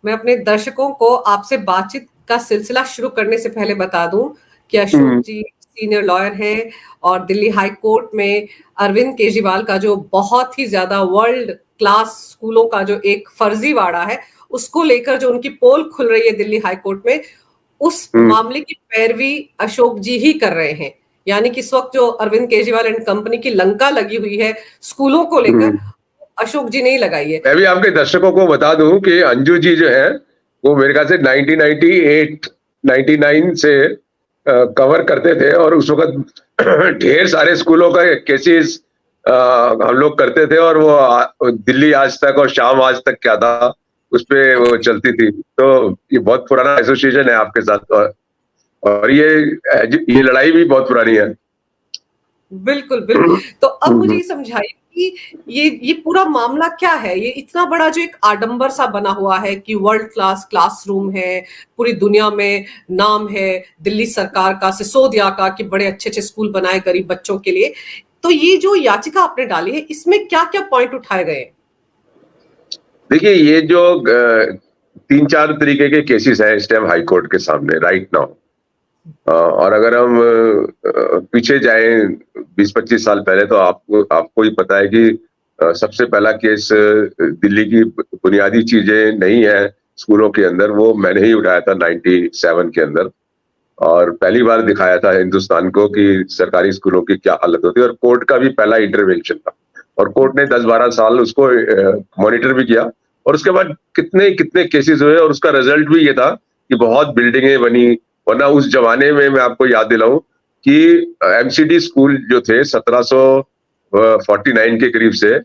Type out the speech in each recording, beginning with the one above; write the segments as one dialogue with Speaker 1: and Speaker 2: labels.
Speaker 1: मैं अपने दर्शकों को आपसे बातचीत का सिलसिला शुरू करने से पहले बता दूं कि अशोक
Speaker 2: हम्म।
Speaker 1: जी सीनियर लॉयर हैं और दिल्ली हाई कोर्ट में अरविंद केजरीवाल का जो बहुत ही ज्यादा वर्ल्ड क्लास स्कूलों का जो एक फर्जीवाड़ा है, उसको लेकर जो उनकी पोल खुल रही है दिल्ली हाई कोर्ट में, उस
Speaker 2: हम्म।
Speaker 1: मामले की पैरवी अशोक जी ही कर रहे हैं। यानी कि इस वक्त जो अरविंद केजरीवाल एंड कंपनी की लंका लगी हुई है स्कूलों को लेकर,
Speaker 2: हम्म।
Speaker 1: अशोक जी ने ही लगाई है।
Speaker 2: मैं भी आपके दर्शकों को बता दूं कि अंजू जी जो है वो मेरे ख्याल से 1998 99 से कवर करते थे, और उस वक्त ढेर सारे स्कूलों का केसेस हम लोग करते थे, और वो दिल्ली आज तक और शाम आज तक क्या था उस पे वो चलती थी। तो ये बहुत पुराना एसोसिएशन है आपके साथ, और ये लड़ाई भी बहुत पुरानी है।
Speaker 1: बिल्कुल बिल्कुल। तो अब मुझे ये समझाइए कि ये पूरा मामला क्या है? ये इतना बड़ा जो एक आडंबर सा बना हुआ है कि वर्ल्ड क्लास क्लासरूम है, पूरी दुनिया में नाम है दिल्ली सरकार का, सिसोदिया का, कि बड़े अच्छे अच्छे स्कूल बनाए गरीब बच्चों के लिए। तो ये जो याचिका आपने डाली है, इसमें क्या क्या पॉइंट उठाए गए?
Speaker 2: देखिए, ये जो 3-4 तरीके के केसेस हैं इस टाइम हाई कोर्ट के सामने राइट नाउ, और अगर हम पीछे जाएं 20-25 साल पहले, तो आपको ही पता है कि सबसे पहला केस दिल्ली की बुनियादी चीजें नहीं है स्कूलों के अंदर, वो मैंने ही उठाया था 97 के अंदर, और पहली बार दिखाया था हिंदुस्तान को कि सरकारी स्कूलों की क्या हालत होती है, और कोर्ट का भी पहला इंटरवेंशन था, और कोर्ट ने 10-12 साल उसको मॉनिटर भी किया, और उसके बाद कितने कितने केसेस हुए, और उसका रिजल्ट भी ये था कि बहुत बिल्डिंगें बनी। वरना उस जमाने में मैं आपको याद दिलाऊं कि एमसीडी स्कूल जो थे 1749 के करीब से,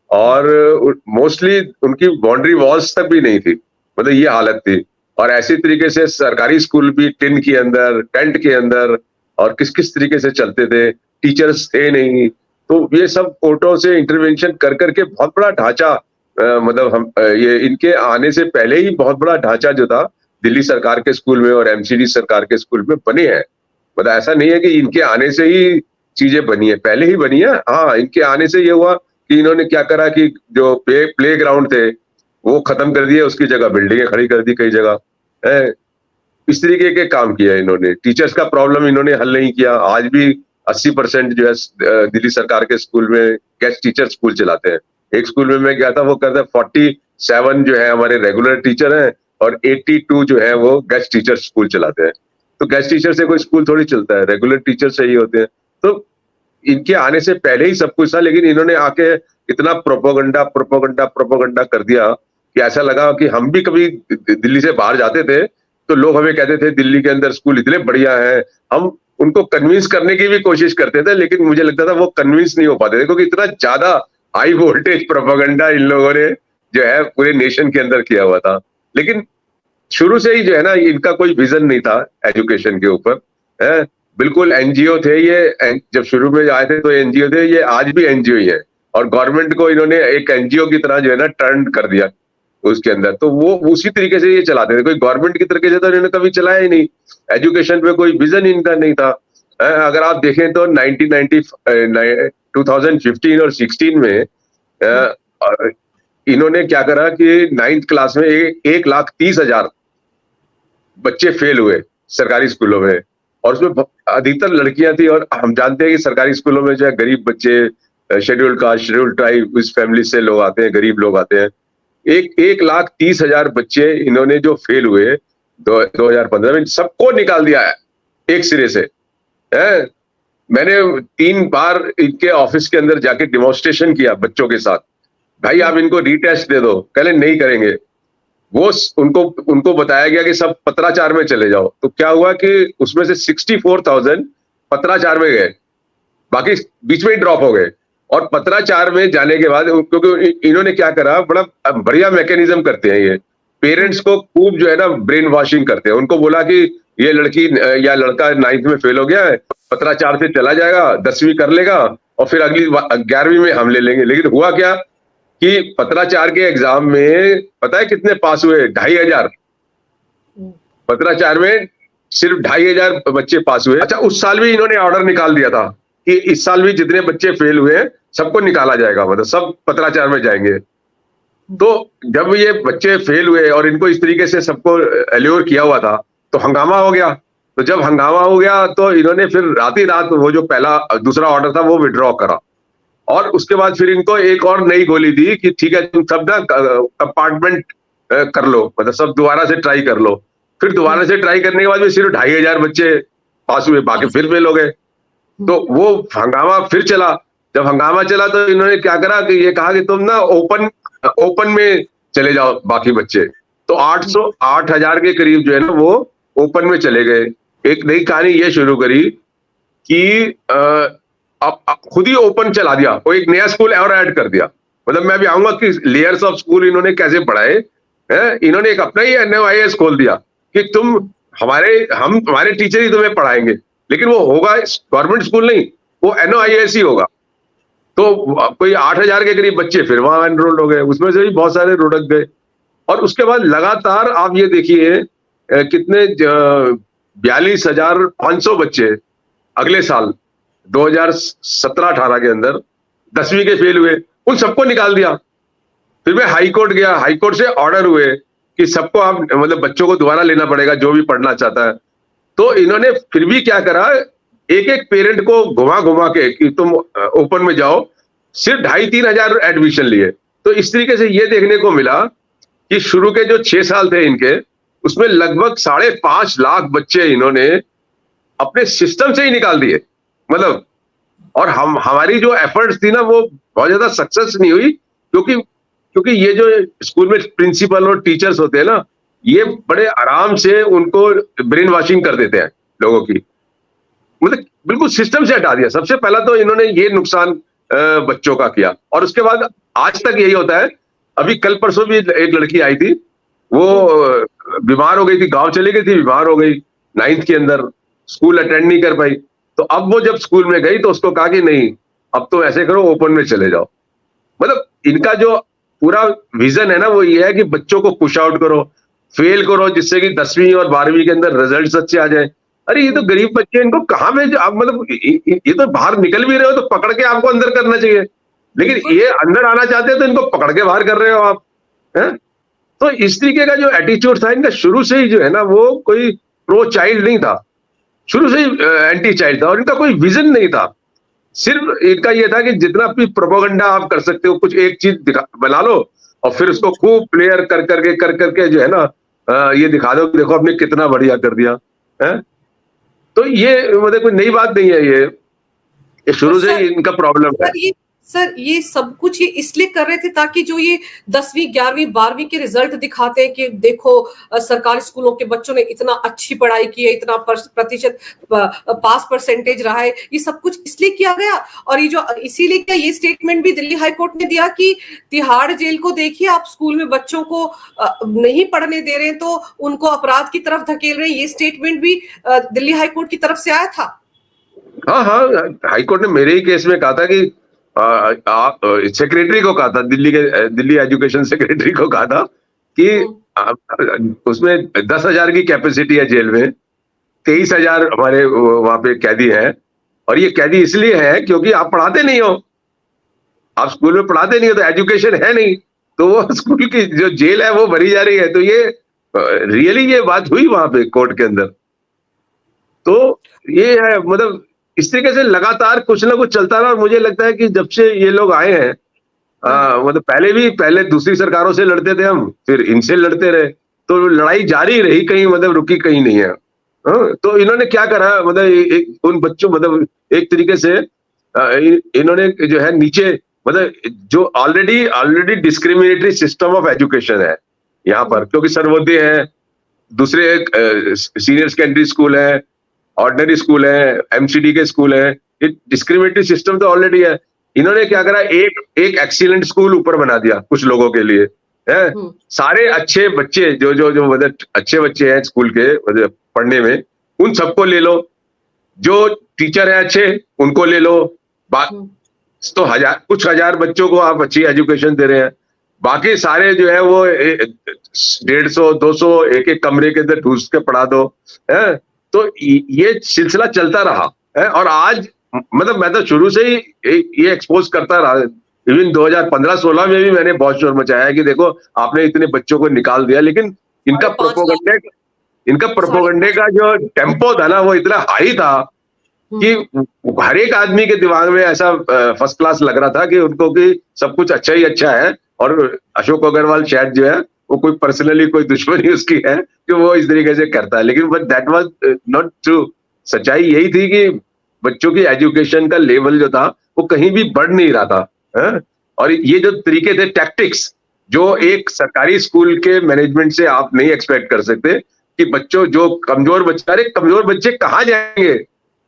Speaker 2: और मोस्टली उनकी बाउंड्री वॉल्स तक भी नहीं थी, मतलब ये हालत थी। और ऐसी तरीके से सरकारी स्कूल भी टिन के अंदर, टेंट के अंदर, और किस किस तरीके से चलते थे, टीचर्स थे नहीं। तो ये सब कोर्टों से इंटरवेंशन कर करके बहुत बड़ा ढांचा, मतलब हम ये इनके आने से पहले ही बहुत बड़ा ढांचा जो था दिल्ली सरकार के स्कूल में और एमसीडी सरकार के स्कूल में बने हैं। मतलब ऐसा नहीं है कि इनके आने से ही चीजें बनी है, पहले ही बनी है। हाँ, इनके आने से ये हुआ कि इन्होंने क्या करा कि जो प्ले ग्राउंड थे वो खत्म कर दिए, उसकी जगह बिल्डिंगें खड़ी कर दी कई जगह है। इस तरीके के काम किया इन्होंने। टीचर्स का प्रॉब्लम इन्होंने हल नहीं किया। आज भी 80% जो है दिल्ली सरकार के स्कूल में गेस्ट टीचर स्कूल चलाते हैं। एक स्कूल में मैं गया था, वो कहते हैं 47 जो है हमारे रेगुलर टीचर हैं, और 82 जो है वो गेस्ट टीचर स्कूल चलाते हैं। तो गेस्ट टीचर से कोई स्कूल थोड़ी चलता है, रेगुलर टीचर चाहिए होते हैं। तो इनके आने से पहले ही सब कुछ था, लेकिन इन्होंने आके इतना प्रोपोगंडा प्रोपोगंडा प्रोपोगंडा कर दिया कि ऐसा लगा कि हम भी कभी दिल्ली से बाहर जाते थे तो लोग हमें कहते थे दिल्ली के अंदर स्कूल इतने बढ़िया हैं। हम उनको कन्विंस करने की भी कोशिश करते थे, लेकिन मुझे लगता था वो कन्विंस नहीं हो पाते थे, क्योंकि इतना ज्यादा हाई वोल्टेज प्रोपोगंडा इन लोगों ने जो है पूरे नेशन के अंदर किया हुआ था। लेकिन शुरू से ही जो है ना, इनका कोई विजन नहीं था एजुकेशन के ऊपर, है। बिल्कुल एनजीओ थे ये, जब शुरू में आए थे तो एनजीओ थे, ये आज भी एनजीओ ही है, और गवर्नमेंट को इन्होंने एक एनजीओ की तरह जो है ना टर्न कर दिया उसके अंदर। तो वो उसी तरीके से ये चलाते थे, कोई गवर्नमेंट की तरीके से तो इन्होंने कभी चलाया ही नहीं। एजुकेशन पे कोई विजन इनका नहीं था। अगर आप देखें तो 2015 और 16 में इन्होंने क्या करा कि 9th क्लास में 1,30,000 बच्चे फेल हुए सरकारी स्कूलों में, और उसमें अधिकतर लड़कियां थी। और हम जानते हैं कि सरकारी स्कूलों में जो है गरीब बच्चे, शेड्यूल्ड कास्ट, शेड्यूल्ड ट्राइब, इस फैमिली से लोग आते हैं, गरीब लोग आते हैं। 1,30,000 बच्चे इन्होंने जो फेल हुए 2015 में, सबको निकाल दिया है एक सिरे से, है। मैंने 3 बार इनके ऑफिस के अंदर जाके डिमॉन्स्ट्रेशन किया बच्चों के साथ, भाई आप इनको रीटेस्ट दे दो, कहले नहीं करेंगे। वो उनको बताया गया कि सब पत्राचार में चले जाओ। तो क्या हुआ कि उसमें से 64,000 पत्राचार में गए, बाकी बीच में ही ड्रॉप हो गए। और पत्राचार में जाने के बाद, क्योंकि इन्होंने क्या करा, बड़ा बढ़िया मैकेनिज्म करते हैं ये, पेरेंट्स को खूब जो है ना ब्रेन वॉशिंग करते हैं। उनको बोला कि ये लड़की या लड़का 9th में फेल हो गया है, पत्राचार से चला जाएगा, 10वीं कर लेगा, और फिर अगली 11वीं में हम ले लेंगे। लेकिन हुआ क्या कि पत्राचार के एग्जाम में पता है कितने पास हुए? 2,500। पत्राचार में सिर्फ 2,500 बच्चे पास हुए। अच्छा, उस साल भी इन्होंने ऑर्डर निकाल दिया था कि इस साल भी जितने बच्चे फेल हुए हैं सबको निकाला जाएगा, मतलब सब पत्राचार में जाएंगे। तो जब ये बच्चे फेल हुए और इनको इस तरीके से सबको एल्योर किया हुआ था, तो हंगामा हो गया। तो जब हंगामा हो गया तो इन्होंने फिर रात ही रात वो जो पहला दूसरा ऑर्डर था वो विड्रॉ करा, और उसके बाद फिर इनको एक और नई गोली दी कि ठीक है तुम सब ना कंपार्टमेंट कर लो, मतलब सब दोबारा से ट्राई कर लो। फिर दोबारा
Speaker 1: हम्म,
Speaker 2: से ट्राई करने के बाद भी सिर्फ 2,500 बच्चे पास हुए, बाकी फिर फेल हो गए। तो
Speaker 1: हम्म,
Speaker 2: वो हंगामा फिर चला। जब हंगामा चला तो इन्होंने क्या करा कि ये कहा कि तुम ना ओपन ओपन में चले जाओ बाकी बच्चे। तो 8,000 के करीब जो है ना वो ओपन में चले गए। एक नई कहानी ये शुरू करी कि अब खुद ही ओपन चला दिया, वो एक नया स्कूल और ऐड कर दिया। मतलब मैं भी आऊंगा कि लेयर्स ऑफ स्कूल इन्होंने कैसे पढ़ाए हैं। इन्होंने एक अपना ही एनओआईएस खोल दिया कि तुम हमारे टीचर ही तुम्हें पढ़ाएंगे, लेकिन वो होगा गवर्नमेंट स्कूल नहीं, वो एनओआईएस ही होगा। तो कोई 8,000 के करीब बच्चे फिर वहां एनरोल्ड हो गए, उसमें से भी बहुत सारे लुढ़क गए। और उसके बाद लगातार आप ये देखिए कितने 42,500 बच्चे अगले साल 2017-18 के अंदर 10वीं के फेल हुए, उन सबको निकाल दिया। फिर मैं हाई कोर्ट गया, हाई कोर्ट से ऑर्डर हुए कि सबको आप मतलब बच्चों को दोबारा लेना पड़ेगा जो भी पढ़ना चाहता है। तो इन्होंने फिर भी क्या करा, एक एक पेरेंट को घुमा घुमा के कि तुम ओपन में जाओ, सिर्फ 2,500-3,000 एडमिशन लिए। तो इस तरीके से ये देखने को मिला कि शुरू के जो 6 साल थे इनके, उसमें लगभग 5.5 लाख बच्चे इन्होंने अपने सिस्टम से ही निकाल दिए। मतलब, और हमारी जो एफर्ट्स थी ना वो बहुत ज्यादा सक्सेस नहीं हुई, क्योंकि क्योंकि ये जो स्कूल में प्रिंसिपल और टीचर्स होते हैं ना, ये बड़े आराम से उनको ब्रेन वॉशिंग कर देते हैं लोगों की। मतलब बिल्कुल सिस्टम से हटा दिया। सबसे पहला तो इन्होंने ये नुकसान बच्चों का किया, और उसके बाद आज तक यही होता है। अभी कल परसों भी एक लड़की आई थी, वो बीमार हो गई थी, गांव चली गई थी, बीमार हो गई 9th के अंदर, स्कूल अटेंड नहीं कर पाई। तो अब वो जब स्कूल में गई तो उसको कहा कि नहीं, अब तो ऐसे करो ओपन में चले जाओ। मतलब इनका जो पूरा विजन है ना वो ये है कि बच्चों को पुश आउट करो, फेल करो, जिससे कि 10वीं और 12वीं के अंदर रिजल्ट्स अच्छे आ जाए। अरे ये तो गरीब बच्चे, इनको कहाँ भेज आप, मतलब ये तो बाहर निकल भी रहे हो तो पकड़ के आपको अंदर करना चाहिए, लेकिन
Speaker 1: बिल्कुल।
Speaker 2: ये अंदर आना चाहते हैं तो इनको पकड़ के बाहर कर रहे हो आप, हैं? तो इस तरीके का जो एटीट्यूड था इनका शुरू से ही जो है ना वो कोई प्रो चाइल्ड नहीं था, शुरू से ही एंटी चाइल्ड था, और इनका कोई विजन नहीं था। सिर्फ इनका ये था कि जितना अपनी प्रोपोगंडा आप कर सकते हो, कुछ एक चीज बना लो और फिर उसको खूब प्लेयर कर करके जो है ना ये दिखा दो कि देखो आपने कितना बढ़िया कर दिया है। तो ये मतलब कोई नई बात नहीं है, ये
Speaker 1: तो
Speaker 2: शुरू से ही इनका प्रॉब्लम है।
Speaker 1: सर ये सब कुछ ये इसलिए कर रहे थे ताकि जो ये 10वीं 11वीं 12वीं के रिजल्ट दिखाते हैं कि देखो सरकारी स्कूलों के बच्चों ने इतना अच्छी पढ़ाई की है, इतना प्रतिशत पास परसेंटेज रहा है, ये सब कुछ इसलिए किया गया। और ये जो इसीलिए क्या ये स्टेटमेंट भी दिल्ली हाईकोर्ट ने दिया कि तिहाड़ जेल को देखिए, आप स्कूल में बच्चों को नहीं पढ़ने दे रहे हैं तो उनको अपराध की तरफ धकेल रहे हैं, ये स्टेटमेंट भी दिल्ली हाईकोर्ट की तरफ से आया था।
Speaker 2: हाँ हाँ, हाईकोर्ट ने मेरे ही केस में कहा था कि आप सेक्रेटरी को कहा था, दिल्ली एजुकेशन सेक्रेटरी को कहा था कि उसमें 10,000 की कैपेसिटी है जेल में, 23,000 हमारे वहां पे कैदी हैं, और ये कैदी इसलिए है क्योंकि आप पढ़ाते नहीं हो, आप स्कूल में पढ़ाते नहीं हो तो एजुकेशन है नहीं, तो वो स्कूल की जो जेल है वो भरी जा रही है। तो ये रियली ये बात हुई वहां पे कोर्ट के अंदर। तो ये है, मतलब इस तरीके से लगातार कुछ ना कुछ चलता रहा, और मुझे लगता है कि जब से ये लोग आए हैं, मतलब पहले दूसरी सरकारों से लड़ते थे हम, फिर इनसे लड़ते रहे, तो लड़ाई जारी रही, कहीं मतलब रुकी कहीं नहीं है। तो इन्होंने क्या करा, मतलब उन बच्चों, मतलब एक तरीके से इन्होंने जो है नीचे, मतलब जो already discriminatory system of education है यहाँ पर, क्योंकि सर्वोदय है, दूसरे सीनियर सेकेंडरी स्कूल है, ऑर्डिनरी स्कूल है, एमसीडी के स्कूल है, ये डिस्क्रिमिनेटरी सिस्टम तो ऑलरेडी है। इन्होंने क्या करा, एक एक्सीलेंट स्कूल ऊपर बना दिया कुछ लोगों के लिए, है। सारे अच्छे बच्चे जो मतलब अच्छे बच्चे हैं स्कूल के मतलब पढ़ने में, उन सबको ले लो, जो टीचर है अच्छे उनको ले लो, तो कुछ हजार बच्चों को आप अच्छी एजुकेशन दे रहे हैं, बाकी सारे जो है वो 150-200 एक एक कमरे के अंदर ठूस के पढ़ा दो, है। तो ये सिलसिला चलता रहा है, और आज मतलब मैं तो शुरू से ही ये एक्सपोज करता रहा इवन 2015-16 में भी मैंने बहुत शोर मचाया कि देखो आपने इतने बच्चों को निकाल दिया, लेकिन इनका
Speaker 1: 5.5 लाख
Speaker 2: प्रोपोगंडे का जो टेम्पो था ना वो इतना हाई था कि हर एक आदमी के दिमाग में ऐसा फर्स्ट क्लास लग रहा था कि उनको कि सब कुछ अच्छा ही अच्छा है, और अशोक अग्रवाल शायद जो है वो कोई पर्सनली कोई दुश्मनी उसकी है कि वो इस तरीके से करता है, लेकिन but that was not true. सच्चाई यही थी कि बच्चों की एजुकेशन का लेवल जो था वो कहीं भी बढ़ नहीं रहा था, है? और ये जो तरीके थे टैक्टिक्स, जो एक सरकारी स्कूल के मैनेजमेंट से आप नहीं एक्सपेक्ट कर सकते कि बच्चों जो कमजोर बच्चे, अरे कमजोर बच्चे कहाँ जाएंगे,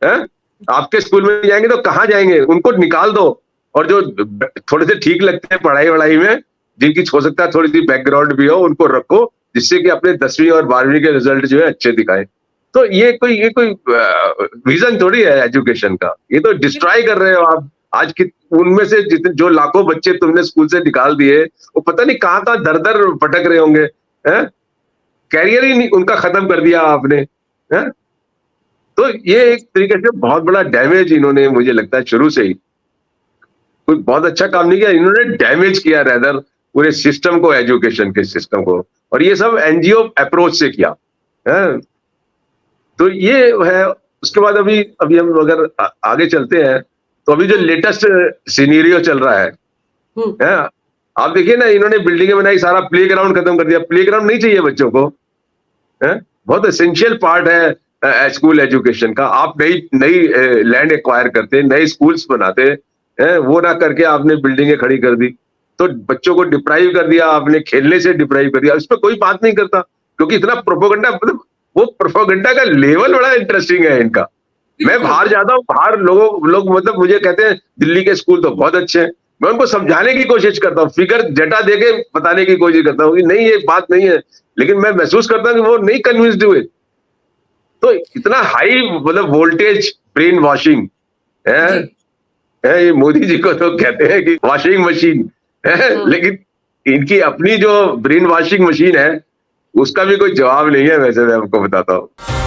Speaker 2: हैं? आपके स्कूल में जाएंगे तो कहाँ जाएंगे, उनको निकाल दो, और जो थोड़े से ठीक लगते हैं पढ़ाई वढ़ाई में, जिनकी हो सकता है थोड़ी सी बैकग्राउंड भी हो, उनको रखो, जिससे कि अपने 10वीं और 12वीं के रिजल्ट जो है अच्छे दिखाएं। तो ये कोई विजन थोड़ी है एजुकेशन का, ये तो डिस्ट्रॉय कर रहे हो आप। आज की उनमें से जितने जो लाखों बच्चे तुमने स्कूल से निकाल दिए, वो पता नहीं कहाँ कहाँ दर दर भटक रहे होंगे, हैं? कैरियर ही नहीं उनका खत्म कर दिया आपने, हैं? तो ये एक तरीके से बहुत बड़ा डैमेज इन्होंने, मुझे लगता है शुरू से ही कोई बहुत अच्छा काम नहीं किया, इन्होंने डैमेज किया रेदर पूरे सिस्टम को, एजुकेशन के सिस्टम को, और ये सब एनजीओ अप्रोच से किया है। तो ये है। उसके बाद अभी अभी हम अगर आगे चलते हैं तो अभी जो लेटेस्ट सिनेरियो चल रहा है, आप देखिए ना, इन्होंने बिल्डिंगें बनाई, सारा प्ले ग्राउंड खत्म कर दिया। प्ले ग्राउंड नहीं चाहिए बच्चों को, है? बहुत एसेंशियल पार्ट है स्कूल एजुकेशन का। आप नई नई लैंड एक्वायर करते, नए स्कूल्स बनाते, वो ना करके आपने बिल्डिंगें खड़ी कर दी, तो बच्चों को डिप्राइव कर दिया आपने, खेलने से डिप्राइव कर दिया। इस पर कोई बात नहीं करता, क्योंकि इतना प्रोपोगंडा, मतलब वो प्रोपोगंडा का लेवल बड़ा इंटरेस्टिंग है इनका। मैं बाहर जाता हूँ, बाहर लोग मतलब मुझे कहते हैं दिल्ली के स्कूल तो बहुत अच्छे हैं, मैं उनको समझाने की कोशिश करता हूँ, फिगर डेटा देके बताने की कोशिश करता हूँ कि नहीं ये बात नहीं है, लेकिन मैं महसूस करता हूँ कि वो नहीं कन्विंस्ड हुए। तो इतना हाई मतलब वोल्टेज ब्रेन वॉशिंग है, ये मोदी जी को तो कहते हैं कि वॉशिंग मशीन है, लेकिन इनकी अपनी जो ब्रेन वॉशिंग मशीन है उसका भी कोई जवाब नहीं है, वैसे मैं आपको बताता हूँ।